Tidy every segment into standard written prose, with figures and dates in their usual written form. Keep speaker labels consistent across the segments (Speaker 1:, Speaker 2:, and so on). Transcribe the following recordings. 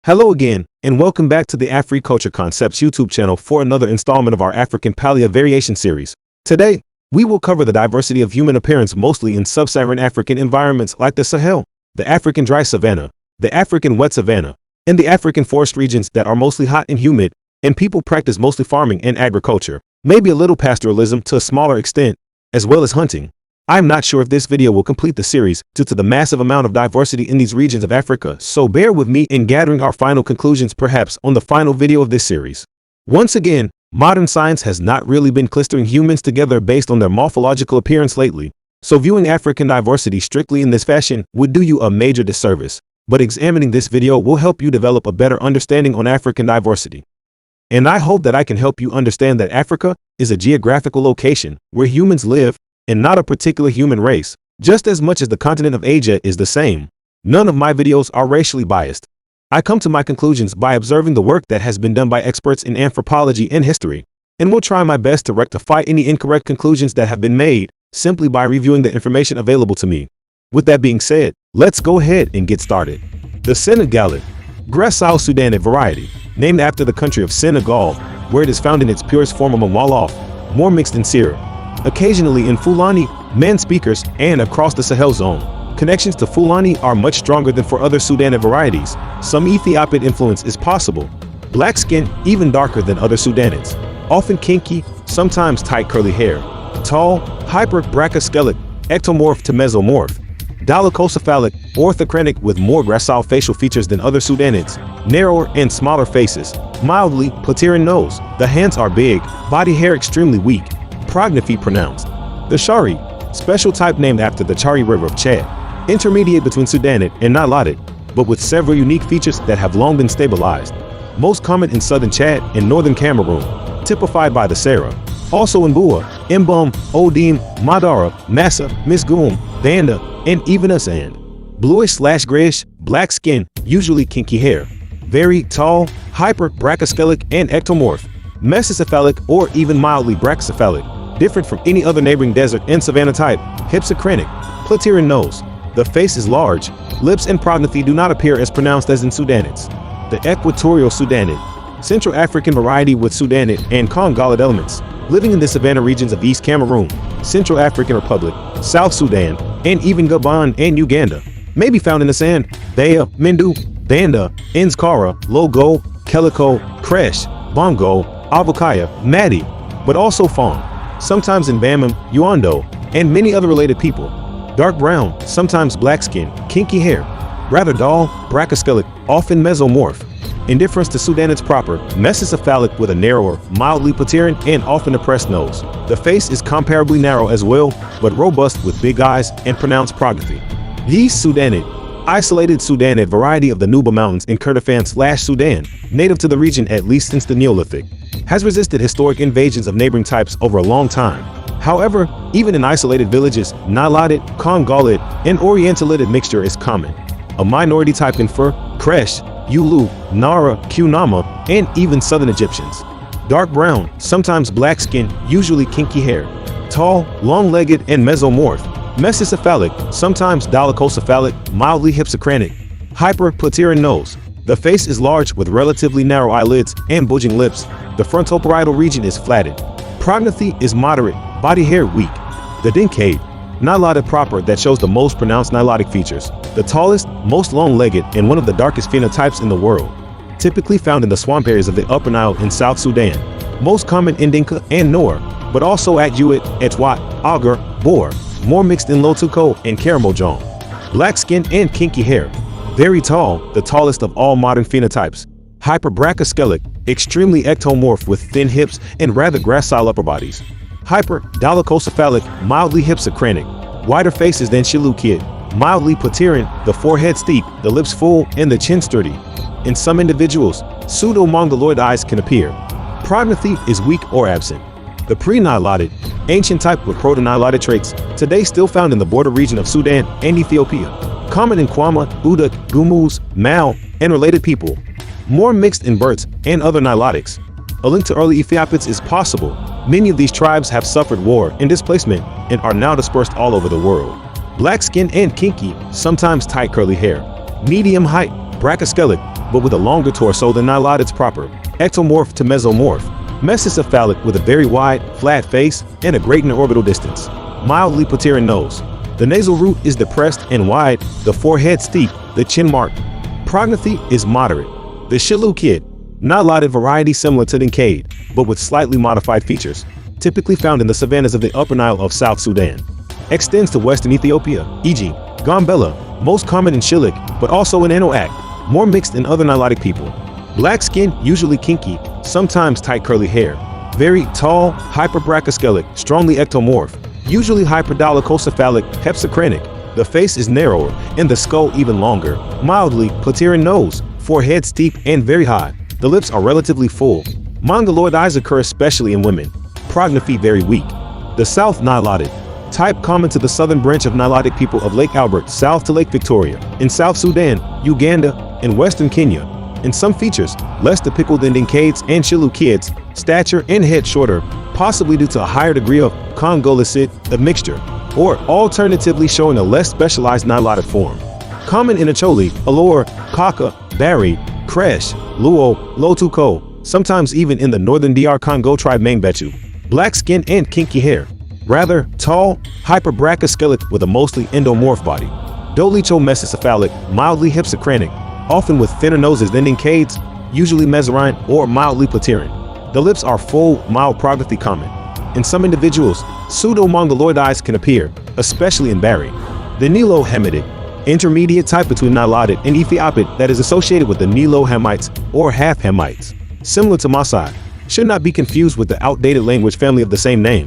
Speaker 1: Hello again, and welcome back to the Afri-Culture Concepts YouTube channel for another installment of our African Paleo variation series. Today, we will cover the diversity of human appearance mostly in sub-Saharan African environments like the Sahel, the African dry savanna, the African wet savanna, and the African forest regions that are mostly hot and humid, and people practice mostly farming and agriculture, maybe a little pastoralism to a smaller extent, as well as hunting. I'm not sure if this video will complete the series due to the massive amount of diversity in these regions of Africa, so bear with me in gathering our final conclusions perhaps on the final video of this series. Once again, modern science has not really been clustering humans together based on their morphological appearance lately, so viewing African diversity strictly in this fashion would do you a major disservice, but examining this video will help you develop a better understanding on African diversity. And I hope that I can help you understand that Africa is a geographical location where humans live, and not a particular human race, just as much as the continent of Asia is the same. None of my videos are racially biased. I come to my conclusions by observing the work that has been done by experts in anthropology and history, and will try my best to rectify any incorrect conclusions that have been made simply by reviewing the information available to me. With that being said, let's go ahead and get started. The Senegalite, gracile Sudanite variety, named after the country of Senegal, where it is found in its purest form among Wolof, more mixed in Sierra, occasionally in Fulani, man speakers, and across the Sahel zone. Connections to Fulani are much stronger than for other Sudanite varieties. Some Ethiopian influence is possible. Black skin, even darker than other Sudanites. Often kinky, sometimes tight curly hair. Tall, hyper-brachyscelic, ectomorph to mesomorph. Dolichocephalic, orthochrenic with more gracile facial features than other Sudanites. Narrower and smaller faces. Mildly Plateran nose. The hands are big, body hair extremely weak. Prognathy pronounced. The Shari, special type named after the Chari River of Chad, intermediate between Sudanite and Nilotic, but with several unique features that have long been stabilized. Most common in southern Chad and northern Cameroon, typified by the Sahara. Also in Bua, Mbum, Odim, Madara, Massa, Misgoum, Banda, and even Asand. Bluish/grayish, black skin, usually kinky hair. Very tall, hyper-brachyscelic and ectomorph. Mesocephalic or even mildly brachycephalic. Different from any other neighboring desert and savanna type. Hypsochrenic, Plateran nose. The face is large. Lips and prognathy do not appear as pronounced as in Sudanites. The Equatorial Sudanite, Central African variety with Sudanite and Congolid elements, living in the savanna regions of East Cameroon, Central African Republic, South Sudan, and even Gabon and Uganda. May be found in the sand, Baya, Mindu, Banda, Nskara, Logo, Keliko, Kresh, Bongo, Avokaya, Madi, but also Fong, sometimes in Bamam, Uondo, and many other related people. Dark brown, sometimes black skin, kinky hair, rather dull, brachyscelic, often mesomorph. In difference to Sudanites proper, mesocephalic with a narrower, mildly Plateran and often oppressed nose. The face is comparably narrow as well, but robust with big eyes and pronounced prognathy. These Sudanite, isolated Sudanite variety of the Nuba Mountains in Kurdistan/Sudan, native to the region at least since the Neolithic, has resisted historic invasions of neighboring types over a long time. However, even in isolated villages, Nilotic, Congolid, and Orientalid mixture is common. A minority type in Fur, Kresh, Ulu, Nara, Kunama, and even Southern Egyptians. Dark brown, sometimes black skin, usually kinky hair. Tall, long-legged, and mesomorph. Mesocephalic, sometimes dolichocephalic, mildly hypsochrenic. Hyper-Plateran nose. The face is large with relatively narrow eyelids and bulging lips. The frontoparietal region is flattened. Prognathy is moderate, body hair weak. The Dinkaid, Nilotic proper that shows the most pronounced Nilotic features. The tallest, most long-legged, and one of the darkest phenotypes in the world. Typically found in the swamp areas of the Upper Nile in South Sudan. Most common in Dinka and Noor, but also at Uit, Etwat, Auger, Boer. More mixed in Lotuko and Karamojong. Black skin and kinky hair. Very tall, the tallest of all modern phenotypes. Hyperbrachyscelic, extremely ectomorph with thin hips and rather gracile upper bodies. Hyper-dolichocephalic, mildly hypsochrenic. Wider faces than Shilukid. Mildly Plateran, the forehead steep, the lips full, and the chin sturdy. In some individuals, pseudo-mongoloid eyes can appear. Prognathy is weak or absent. The pre-Nilotic, ancient type with proto-Nilotic traits, today still found in the border region of Sudan and Ethiopia. Common in Kwama, Udak, Gumuz, Mao, and related people. More mixed in Berts and other Nilotics. A link to early Ethiopians is possible. Many of these tribes have suffered war and displacement and are now dispersed all over the world. Black skin and kinky, sometimes tight curly hair. Medium height, brachyscelic, but with a longer torso than Nilotids proper. Ectomorph to mesomorph. Mesocephalic with a very wide, flat face and a great interorbital distance. Mildly Pteran nose. The nasal root is depressed and wide, the forehead steep, the chin marked. Prognathy is moderate. The Shilukid, Nilotid variety similar to Dincaid, but with slightly modified features, typically found in the savannas of the Upper Nile of South Sudan. Extends to western Ethiopia, e.g. Gambela, most common in Shilluk, but also in Enoak, more mixed in other Nilotic people. Black skin, usually kinky, sometimes tight curly hair. Very tall, hyperbrachiocephalic, strongly ectomorph, usually hyperdolichocephalic, hepsicranic. The face is narrower and the skull even longer. Mildly Pteran nose, forehead steep and very high. The lips are relatively full. Mongoloid eyes occur especially in women. Prognathy very weak. The South Nilotid, type common to the southern branch of Nilotic people of Lake Albert south to Lake Victoria, in South Sudan, Uganda, and western Kenya. In some features, less typical than Dincaids and Shilukids, stature and head shorter, possibly due to a higher degree of congolicid admixture, or alternatively showing a less specialized Nilotic form. Common in Acholi, Alor, Kaka, Bari, Kresh, Luo, Lotuko, sometimes even in the northern DR Congo tribe Mangbetu. Black skin and kinky hair. Rather tall, hyperbrachiocephalic with a mostly endomorph body. Dolichomesocephalic, mildly hypsicranic, often with thinner noses than Dincaids, usually Mesorine or mildly Pteran. The lips are full, mild prognathy common. In some individuals, pseudo-mongoloid eyes can appear, especially in Bari. The Nilo-Hamitic, intermediate type between Nilotid and Ethiopid that is associated with the Nilo-Hamites or half-Hamites. Similar to Maasai, should not be confused with the outdated language family of the same name.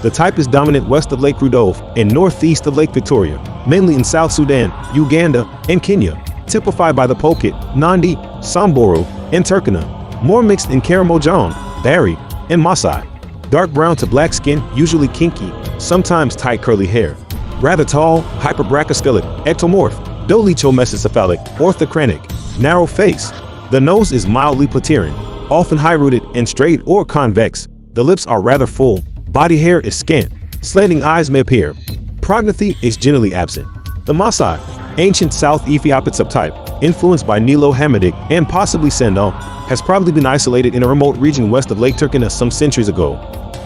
Speaker 1: The type is dominant west of Lake Rudolph and northeast of Lake Victoria, mainly in South Sudan, Uganda, and Kenya, typified by the Pokit, Nandi, Samburu, and Turkana. More mixed in Karamojan, Bari, and Maasai. Dark brown to black skin, usually kinky, sometimes tight curly hair. Rather tall, hyperbrachiocephalic, ectomorph, dolichomesocephalic, orthocranic. Narrow face. The nose is mildly Pteran, often high-rooted and straight or convex. The lips are rather full. Body hair is scant. Slanting eyes may appear. Prognathy is generally absent. The Maasai, ancient South Ethiopid subtype, influenced by Nilo-Hamitic and possibly Sendal, has probably been isolated in a remote region west of Lake Turkana some centuries ago.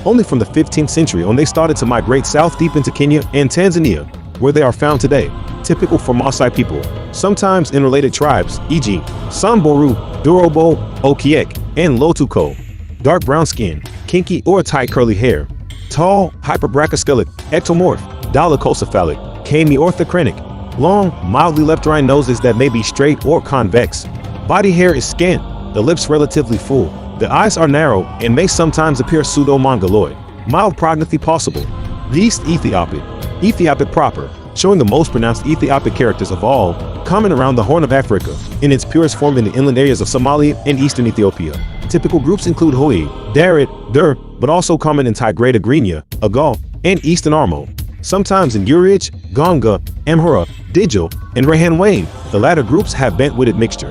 Speaker 1: Only from the 15th century on they started to migrate south deep into Kenya and Tanzania, where they are found today, typical for Maasai people, sometimes in related tribes, e.g. Samburu, Durobo, Okiek, and Lotuko. Dark brown skin, kinky or tight curly hair. Tall, hyperbrachiocephalic, ectomorph, dolichocephalic, cami orthocranic. Long, mildly leptorine noses that may be straight or convex. Body hair is scant, the lips relatively full. The eyes are narrow and may sometimes appear pseudo-mongoloid. Mild prognathy possible. Least Ethiopid. Ethiopid proper, showing the most pronounced Ethiopic characters of all, common around the Horn of Africa, in its purest form in the inland areas of Somalia and eastern Ethiopia. Typical groups include Hoi, Darit, Dur, but also common in Tigray Tigrinya, Agal, and eastern Armo. Sometimes in Urich, Gonga, Amhara, Digil, and Rehan-Wayne. The latter groups have bent-witted mixture.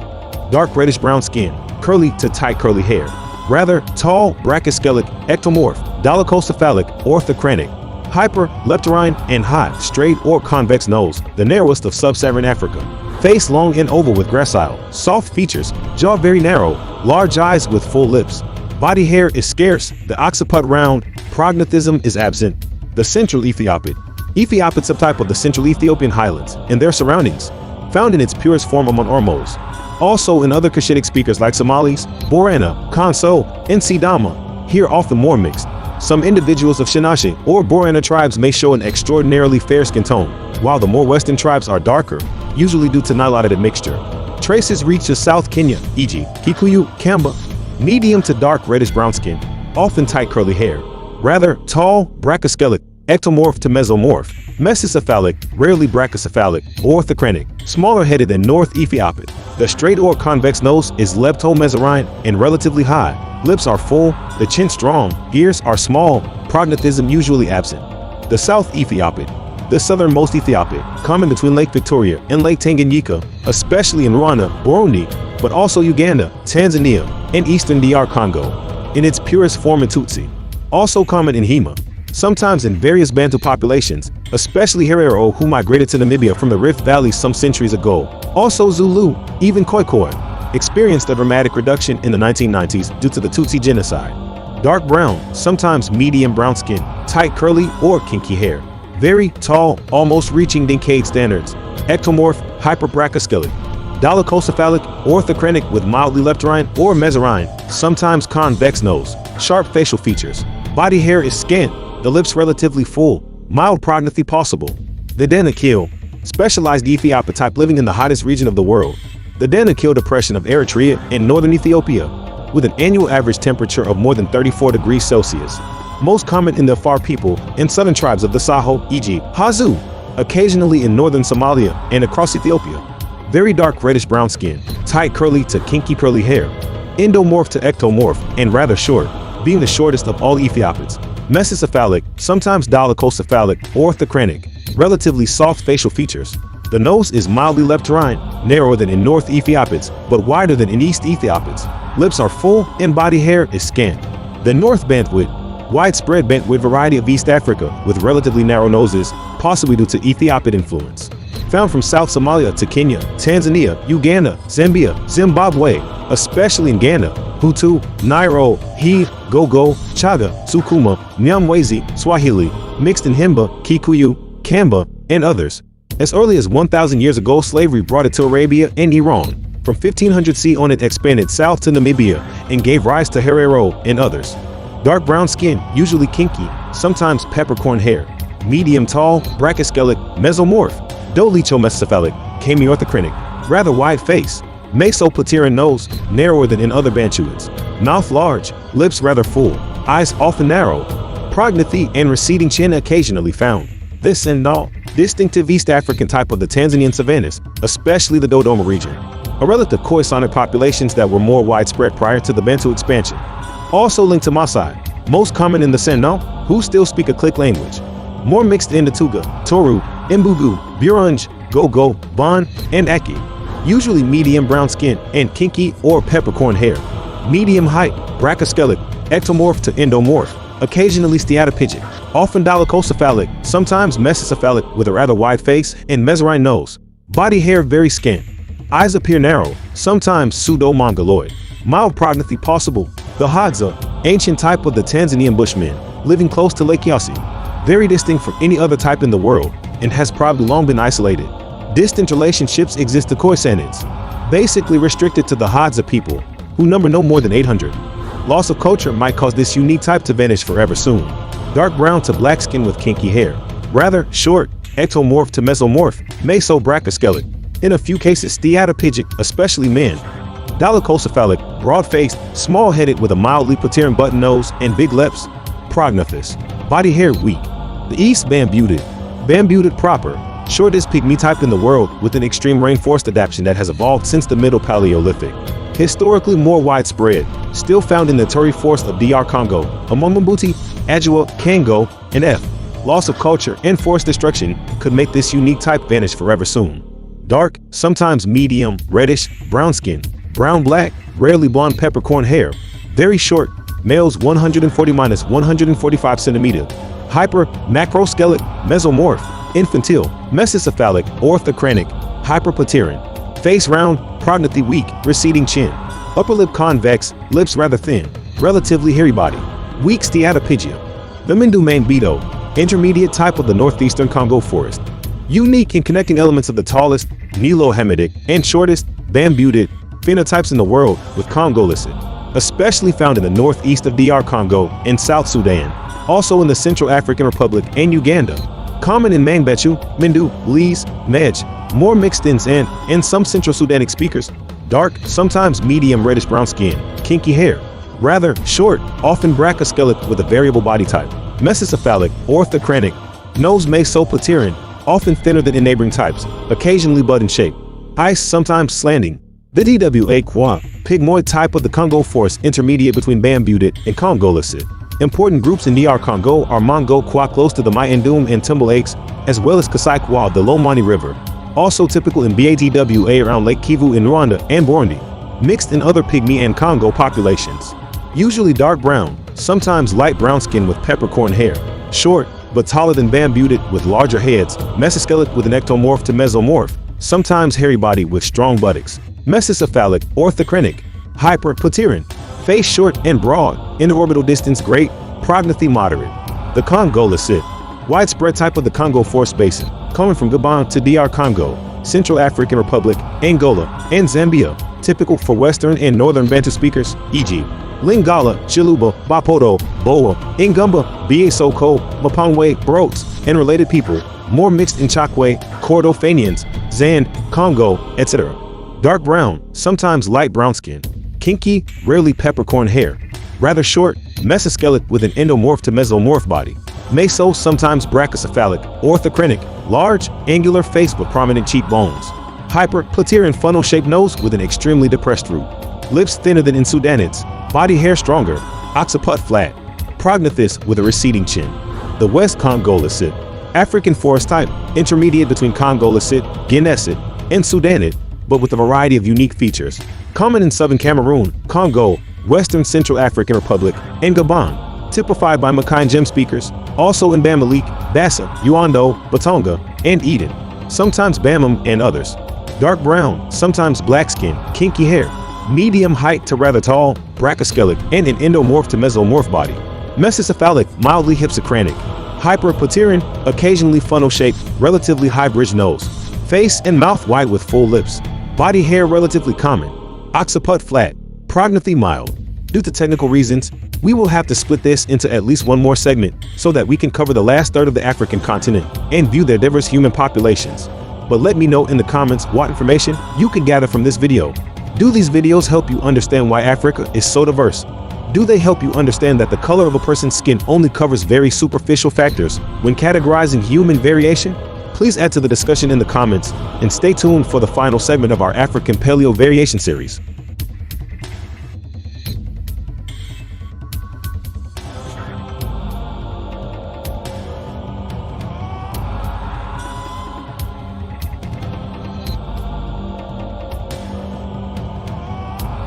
Speaker 1: Dark reddish-brown skin, curly to tight curly hair. Rather tall, brachiocephalic, ectomorph, dolichocephalic, orthocranic. Hyper, leptorine, and high, straight or convex nose, the narrowest of sub-Saharan Africa. Face long and oval with gracile, soft features, jaw very narrow, large eyes with full lips. Body hair is scarce, the occiput round, prognathism is absent. The Central Ethiopid. Ethiopid subtype of the Central Ethiopian highlands and their surroundings, found in its purest form among Ormos. Also in other Cushitic speakers like Somalis, Borana, Kanso, and Sidama, here often more mixed. Some individuals of Shinashi or Borana tribes may show an extraordinarily fair skin tone, while the more western tribes are darker, usually due to Nilotid admixture. Traces reach to South Kenya, e.g. Kikuyu, Kamba. Medium to dark reddish-brown skin, often tight curly hair. Rather tall, brachiocephalic, ectomorph to mesomorph. Mesocephalic, rarely brachiocephalic, orthocranic. Smaller headed than North Ethiopid. The straight or convex nose is leptomesorine and relatively high. Lips are full, the chin strong, ears are small, prognathism usually absent. The South Ethiopid. The southernmost Ethiopid, common between Lake Victoria and Lake Tanganyika, especially in Rwanda, Burundi, but also Uganda, Tanzania, and eastern DR Congo, in its purest form in Tutsi. Also common in Hema, sometimes in various Bantu populations, especially Herero who migrated to Namibia from the Rift Valley some centuries ago. Also Zulu, even Khoikhoi. experienced a dramatic reduction in the 1990s due to the Tutsi genocide. Dark brown, sometimes medium brown skin, tight curly or kinky hair. Very tall, almost reaching Dinklage standards. Ectomorph, hyperbrachiocephalic. Dolichocephalic, orthochrenic with mildly leptorine or mesorine, sometimes convex nose. Sharp facial features. Body hair is scant, the lips relatively full. Mild prognathy possible. The Danakil, specialized Ethiopia type living in the hottest region of the world. The Danakil Depression of Eritrea in northern Ethiopia, with an annual average temperature of more than 34 degrees Celsius. Most common in the Afar people and southern tribes of the Saho, e.g. Hazu, occasionally in northern Somalia and across Ethiopia. Very dark reddish-brown skin, tight curly to kinky curly hair. Endomorph to ectomorph, and rather short, being the shortest of all Ethiopians. Mesocephalic, sometimes dolichocephalic, orthochrenic. Relatively soft facial features. The nose is mildly leptorine, narrower than in North Ethiopians, but wider than in East Ethiopians. Lips are full and body hair is scant. The North Bantwit, widespread bantwit variety of East Africa with relatively narrow noses, possibly due to Ethiopian influence. Found from South Somalia to Kenya, Tanzania, Uganda, Zambia, Zimbabwe, especially in Ghana, Hutu, Nairo, He, Gogo, Chaga, Sukuma, Nyamwezi, Swahili, mixed in Himba, Kikuyu, Kamba, and others. As early as 1,000 years ago, slavery brought it to Arabia and Iran. From 1500 CE on, it expanded south to Namibia and gave rise to Herero and others. Dark brown skin, usually kinky, sometimes peppercorn hair. Medium tall, brachiocephalic, mesomorph. Dolichomesocephalic, chemiorthochrenic. Rather wide face. Mesoplateran nose, narrower than in other Bantuans. Mouth large, lips rather full, eyes often narrow. Prognathy and receding chin occasionally found. This and all, distinctive East African type of the Tanzanian savannas, especially the Dodoma region. A relic of Khoisan populations that were more widespread prior to the Bantu expansion. Also linked to Maasai, most common in the Seno, who still speak a Click language. More mixed in the Tuga, Toru, Mbugu, Burunj, Gogo, Bon, and Aki. Usually medium brown skin and kinky or peppercorn hair. Medium height, brachiocephalic, ectomorph to endomorph, occasionally steatopigic, often dolichocephalic, sometimes mesocephalic with a rather wide face and mesorine nose. Body hair very scant. Eyes appear narrow, sometimes pseudo-mongoloid. Mild prognathy possible. The Hadza, ancient type of the Tanzanian Bushmen, living close to Lake Yasi. Very distinct from any other type in the world, and has probably long been isolated. Distant relationships exist to Khoisanids, basically restricted to the Hadza people, who number no more than 800. Loss of culture might cause this unique type to vanish forever soon. Dark brown to black skin with kinky hair. Rather short, ectomorph to mesomorph, mesobrachiocephalic. In a few cases steatopigic, especially men. Dolichocephalic, broad-faced, small-headed with a mildly protuberant button nose and big lips. Prognathous. Body hair weak. The East bambuted. Bambuted proper. Shortest pygmy type in the world with an extreme rainforest adaptation that has evolved since the Middle Paleolithic. Historically more widespread, still found in the Turi forest of DR Congo, among Mbuti, Adjua, Kango, and F. Loss of culture and forest destruction could make this unique type vanish forever soon. Dark, sometimes medium, reddish, brown skin, brown-black, rarely blonde peppercorn hair. Very short, males 140-145 centimeter. Hyper, macroscelic, mesomorph, infantile, mesocephalic, orthochrenic, hyperplateran. Face round, prognathy weak, receding chin. Upper lip convex, lips rather thin, relatively hairy body. Weak steatopigia. The Mindu main Beto, intermediate type of the northeastern Congo forest. Unique in connecting elements of the tallest, Nilo-Hamitic, and shortest, bambuted, phenotypes in the world with Congolicid. Especially found in the northeast of DR Congo and South Sudan. Also in the Central African Republic and Uganda. Common in Mangbetu, Mindu, Lees, Mej. More mixed in Zan and some Central Sudanic speakers. Dark, sometimes medium reddish brown skin, kinky hair. Rather short, often brachiocephalic with a variable body type. Mesocephalic, orthochrenic. Nose mesoplateran, often thinner than in neighboring types, occasionally bud in shape. Eyes sometimes slanting. The DWA Kwa, pygmoid type of the Congo forest intermediate between Bambutit and Congolicid. Important groups in DR Congo are Mongo Kwa close to the Mayandum and Tumble Lakes, as well as Kasai Kwa, the Lomani River. Also typical in BADWA around Lake Kivu in Rwanda and Burundi. Mixed in other Pygmy and Congo populations. Usually dark brown, sometimes light brown skin with peppercorn hair. Short, but taller than Bambutit with larger heads, mesocephalic with an ectomorph to mesomorph, sometimes hairy body with strong buttocks. Mesocephalic, orthocrinic, hyperpterygian, face short and broad, interorbital distance great, prognathy moderate. The Congolocid, widespread type of the Congo Forest Basin, coming from Gabon to DR Congo, Central African Republic, Angola, and Zambia, typical for Western and Northern Bantu speakers, e.g. Lingala, Chiluba, Bapoto, Boa, Ngumba, Biesoko, Mapangwe, Brotes, and related people, more mixed in Chakwe, Kordofanians, Zand, Congo, etc. Dark brown, sometimes light brown skin. Kinky, rarely peppercorn hair. Rather short, mesoskeletal with an endomorph to mesomorph body. Meso, sometimes brachycephalic, orthocrinic, large, angular face with prominent cheekbones. Hyperpterygian funnel-shaped nose with an extremely depressed root. Lips thinner than in Sudanids. Body hair stronger. Occiput flat. Prognathous with a receding chin. The West Congolocid, African forest type, intermediate between Congolocid, Guineacid, and Sudanid, but with a variety of unique features. Common in southern Cameroon, Congo, Western Central African Republic, and Gabon, typified by Makai and Gem speakers, also in Bamalik, Bassa, Uondo, Batonga, and Eden, sometimes Bamum and others. Dark brown, sometimes black skin, kinky hair, medium height to rather tall, brachyscelic, and an endomorph to mesomorph body. Mesocephalic, mildly hypsocranic. Hyperpterygian, occasionally funnel-shaped, relatively high-bridged nose. Face and mouth wide with full lips. Body hair relatively common. Occiput flat. Prognathy mild. Due to technical reasons, we will have to split this into at least one more segment so that we can cover the last third of the African continent and view their diverse human populations. But let me know in the comments what information you can gather from this video. Do these videos help you understand why Africa is so diverse? Do they help you understand that the color of a person's skin only covers very superficial factors when categorizing human variation? Please add to the discussion in the comments and stay tuned for the final segment of our African Paleo variation series.